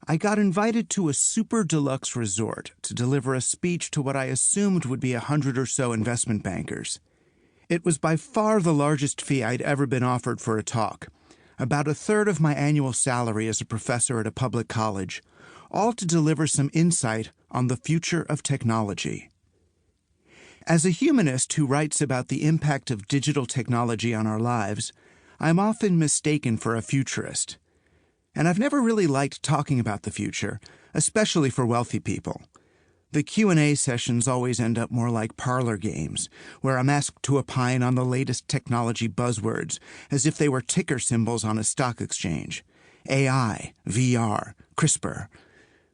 I got invited to a super deluxe resort to deliver a speech to what I assumed would be 100 or so investment bankers. It was by far the largest fee I'd ever been offered for a talk, about a third of my annual salary as a professor at a public college, all to deliver some insight on the future of technology. As a humanist who writes about the impact of digital technology on our lives, I'm often mistaken for a futurist. And I've never really liked talking about the future, especially for wealthy people. The Q&A sessions always end up more like parlor games, where I'm asked to opine on the latest technology buzzwords, as if they were ticker symbols on a stock exchange. AI, VR, CRISPR.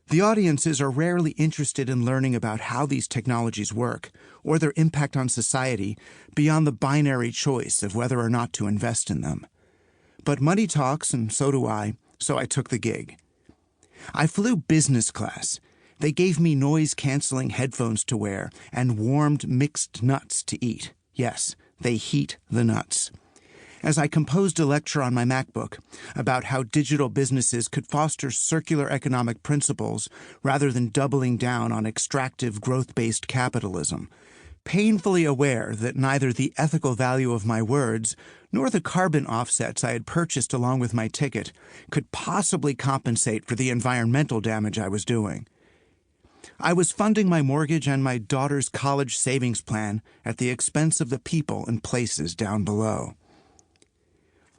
The audiences are rarely interested in learning about how these technologies work, or their impact on society, beyond the binary choice of whether or not to invest in them. But money talks, and so do I, so I took the gig. I flew business class. They gave me noise-canceling headphones to wear and warmed mixed nuts to eat. Yes, they heat the nuts. As I composed a lecture on my MacBook about how digital businesses could foster circular economic principles rather than doubling down on extractive growth-based capitalism, painfully aware that neither the ethical value of my words nor the carbon offsets I had purchased along with my ticket could possibly compensate for the environmental damage I was doing. I was funding my mortgage and my daughter's college savings plan at the expense of the people and places down below.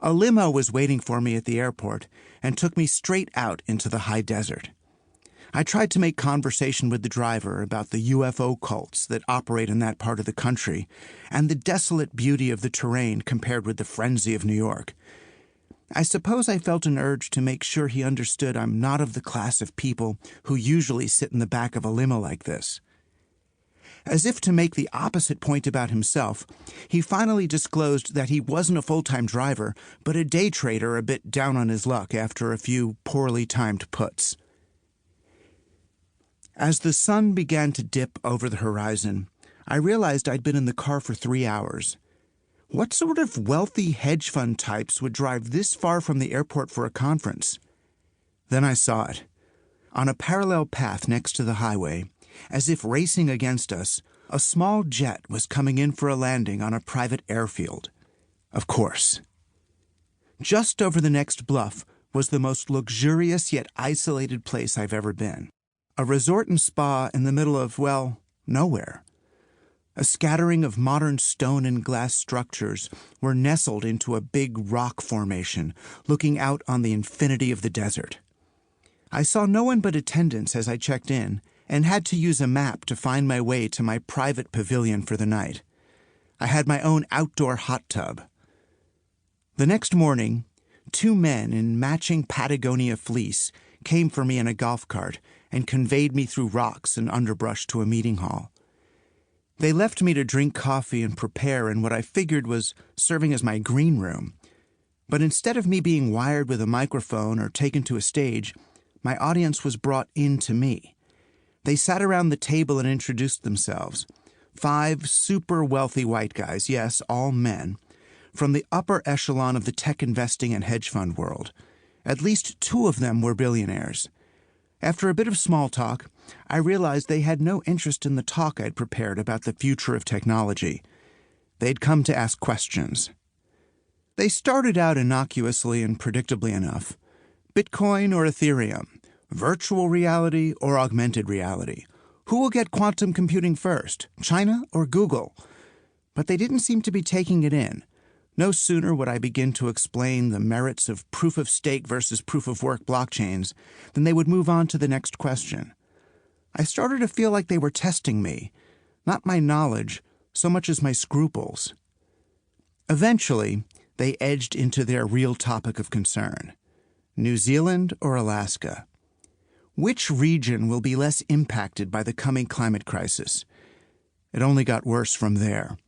A limo was waiting for me at the airport and took me straight out into the high desert. I tried to make conversation with the driver about the UFO cults that operate in that part of the country and the desolate beauty of the terrain compared with the frenzy of New York. I suppose I felt an urge to make sure he understood I'm not of the class of people who usually sit in the back of a limo like this. As if to make the opposite point about himself, he finally disclosed that he wasn't a full-time driver, but a day trader a bit down on his luck after a few poorly timed puts. As the sun began to dip over the horizon, I realized I'd been in the car for 3 hours. What sort of wealthy hedge fund types would drive this far from the airport for a conference? Then I saw it. On a parallel path next to the highway, as if racing against us, a small jet was coming in for a landing on a private airfield. Of course. Just over the next bluff was the most luxurious yet isolated place I've ever been. A resort and spa in the middle of, well, nowhere. A scattering of modern stone and glass structures were nestled into a big rock formation, looking out on the infinity of the desert. I saw no one but attendants as I checked in, and had to use a map to find my way to my private pavilion for the night. I had my own outdoor hot tub. The next morning, 2 men in matching Patagonia fleece came for me in a golf cart and conveyed me through rocks and underbrush to a meeting hall. They left me to drink coffee and prepare in what I figured was serving as my green room. But instead of me being wired with a microphone or taken to a stage, my audience was brought in to me. They sat around the table and introduced themselves. 5 super wealthy white guys, yes, all men, from the upper echelon of the tech investing and hedge fund world. At least 2 of them were billionaires. After a bit of small talk, I realized they had no interest in the talk I'd prepared about the future of technology. They'd come to ask questions. They started out innocuously and predictably enough. Bitcoin or Ethereum? Virtual reality or augmented reality? Who will get quantum computing first, China or Google? But they didn't seem to be taking it in. No sooner would I begin to explain the merits of proof-of-stake versus proof-of-work blockchains than they would move on to the next question. I started to feel like they were testing me, not my knowledge so much as my scruples. Eventually, they edged into their real topic of concern. New Zealand or Alaska? Which region will be less impacted by the coming climate crisis? It only got worse from there.